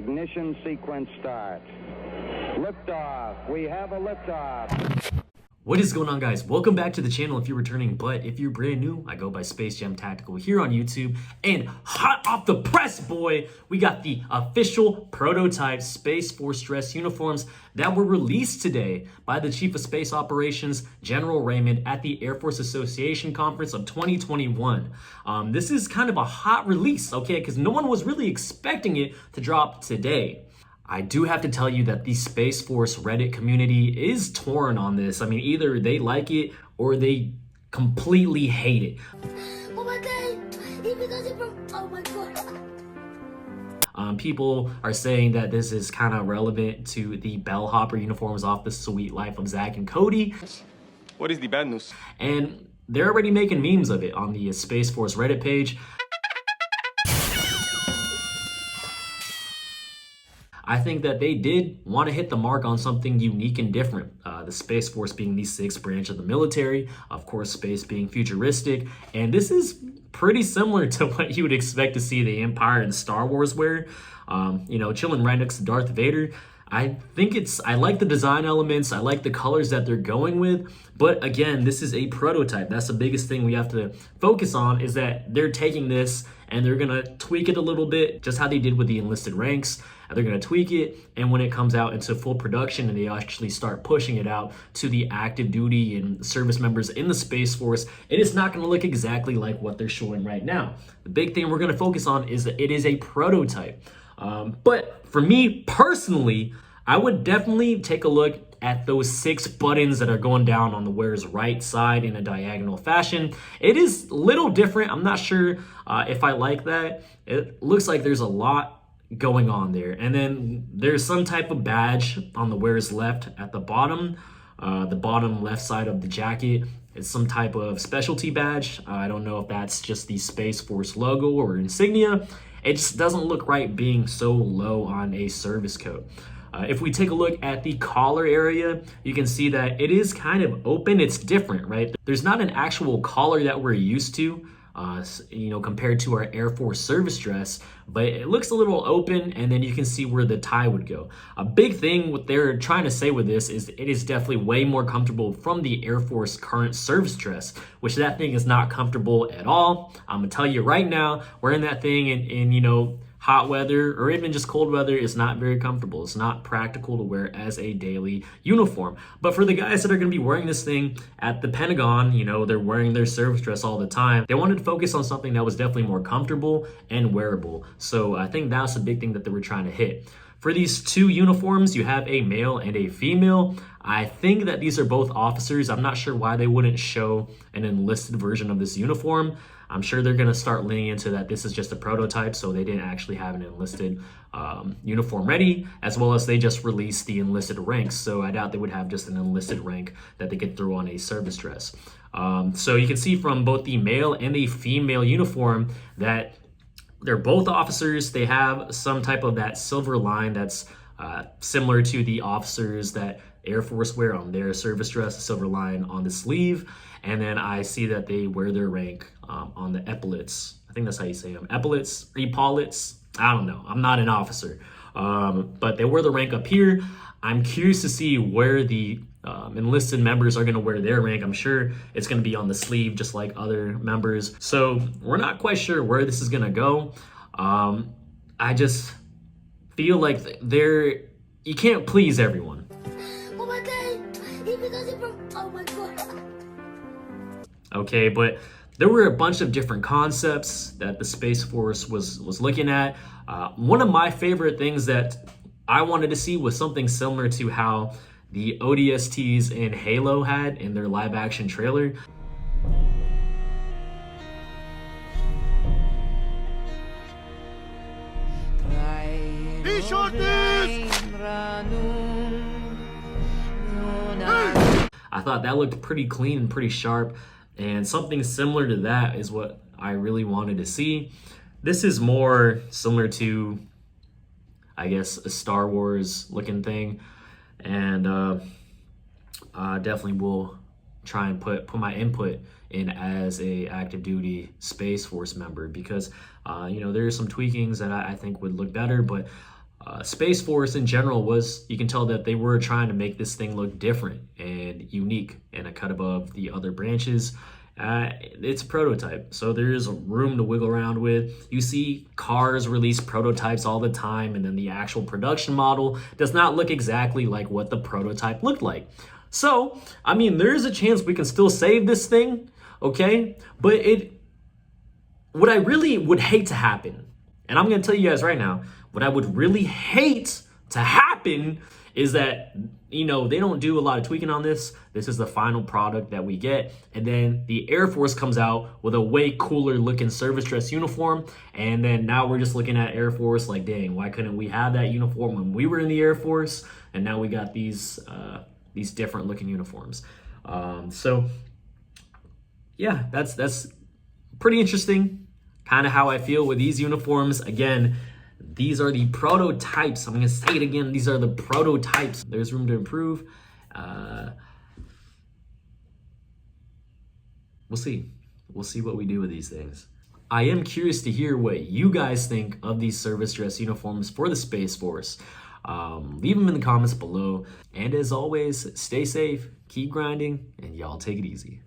Ignition sequence start. Liftoff. We have a liftoff. What is going on, guys? Welcome back to the channel if you're returning, but if you're brand new, I go by Space Jam Tactical here on YouTube. And hot off the press, boy, we got the official prototype Space Force dress uniforms that were released today by the Chief of Space Operations, General Raymond, at the Air Force Association Conference of 2021. This is kind of a hot release, okay, because no one was really expecting it to drop today. I do have to tell you that the Space Force Reddit community is torn on this. I mean, either they like it or they completely hate it. Oh my God! He does it from, oh my God. People are saying that this is kind of relevant to the bellhopper uniforms off The Sweet Life of Zach and Cody. What is the bad news? And they're already making memes of it on the Space Force Reddit page. I think that they did want to hit the mark on something unique and different. The Space Force being the sixth branch of the military, of course, space being futuristic, and this is pretty similar to what you would expect to see the Empire and Star Wars wear. Chilling right next to Darth Vader. I like the design elements, I like the colors that they're going with, but again, this is a prototype. That's the biggest thing we have to focus on, is that they're taking this and they're gonna tweak it a little bit, just how they did with the enlisted ranks. They're gonna tweak it, and when it comes out into full production and they actually start pushing it out to the active duty and service members in the Space Force, it is not gonna look exactly like what they're showing right now. The big thing we're gonna focus on is that it is a prototype. But for me personally, I would definitely take a look at those 6 buttons that are going down on the wearer's right side in a diagonal fashion. It is a little different. I'm not sure if I like that. It looks like there's a lot going on there. And then there's some type of badge on the wearer's left at the bottom left side of the jacket. It's some type of specialty badge. I don't know if that's just the Space Force logo or insignia. It just doesn't look right being so low on a service coat. If we take a look at the collar area, you can see that it is kind of open. It's different, right? There's not an actual collar that we're used to, compared to our Air Force service dress, but it looks a little open, and then you can see where the tie would go. A big thing what they're trying to say with this is it is definitely way more comfortable from the Air Force current service dress, which that thing is not comfortable at all. I'm gonna tell you right now, wearing that thing in hot weather or even just cold weather is not very comfortable. It's not practical to wear as a daily uniform. But for the guys that are going to be wearing this thing at the Pentagon, they're wearing their service dress all the time. They wanted to focus on something that was definitely more comfortable and wearable. So I think that's a big thing that they were trying to hit. For these 2 uniforms, you have a male and a female. I think that these are both officers. I'm not sure why they wouldn't show an enlisted version of this uniform. I'm sure they're going to start leaning into that this is just a prototype, so they didn't actually have an enlisted uniform ready, as well as they just released the enlisted ranks. So I doubt they would have just an enlisted rank that they could throw on a service dress. So you can see from both the male and the female uniform that they're both officers. They have some type of that silver line that's similar to the officers that Air Force wear on their service dress, a silver line on the sleeve. And then I see that they wear their rank on the epaulets. I think that's how you say them. Epaulets, epaulets. I don't know. I'm not an officer. But they wear the rank up here. I'm curious to see where the enlisted members are going to wear their rank. I'm sure it's going to be on the sleeve just like other members. So we're not quite sure where this is going to go. I just feel like you can't please everyone. Oh my God! He does it from, oh my God. Okay, but there were a bunch of different concepts that the Space Force was looking at. One of my favorite things that I wanted to see was something similar to how the ODSTs in Halo had in their live action trailer. I thought that looked pretty clean and pretty sharp, and something similar to that is what I really wanted to see. This is more similar to, I guess, a Star Wars looking thing, and definitely will try and put my input in as a active duty Space Force member, because there are some tweakings that I think would look better, but Space Force in general was, you can tell that they were trying to make this thing look different and unique and a cut above the other branches. It's a prototype, so there is room to wiggle around with. You see cars release prototypes all the time, and then the actual production model does not look exactly like what the prototype looked like. So, I mean, there is a chance we can still save this thing, okay? But what I really would hate to happen, and I'm gonna tell you guys right now, what I would really hate to happen is that, you know, they don't do a lot of tweaking on this. This is the final product that we get. And then the Air Force comes out with a way cooler looking service dress uniform. And then now we're just looking at Air Force like, dang, why couldn't we have that uniform when we were in the Air Force? And now we got these different looking uniforms. So yeah, that's pretty interesting. Kind of how I feel with these uniforms. Again, these are the prototypes. I'm going to say it again. These are the prototypes. There's room to improve. We'll see. We'll see what we do with these things. I am curious to hear what you guys think of these service dress uniforms for the Space Force. Leave them in the comments below. And as always, stay safe, keep grinding, and y'all take it easy.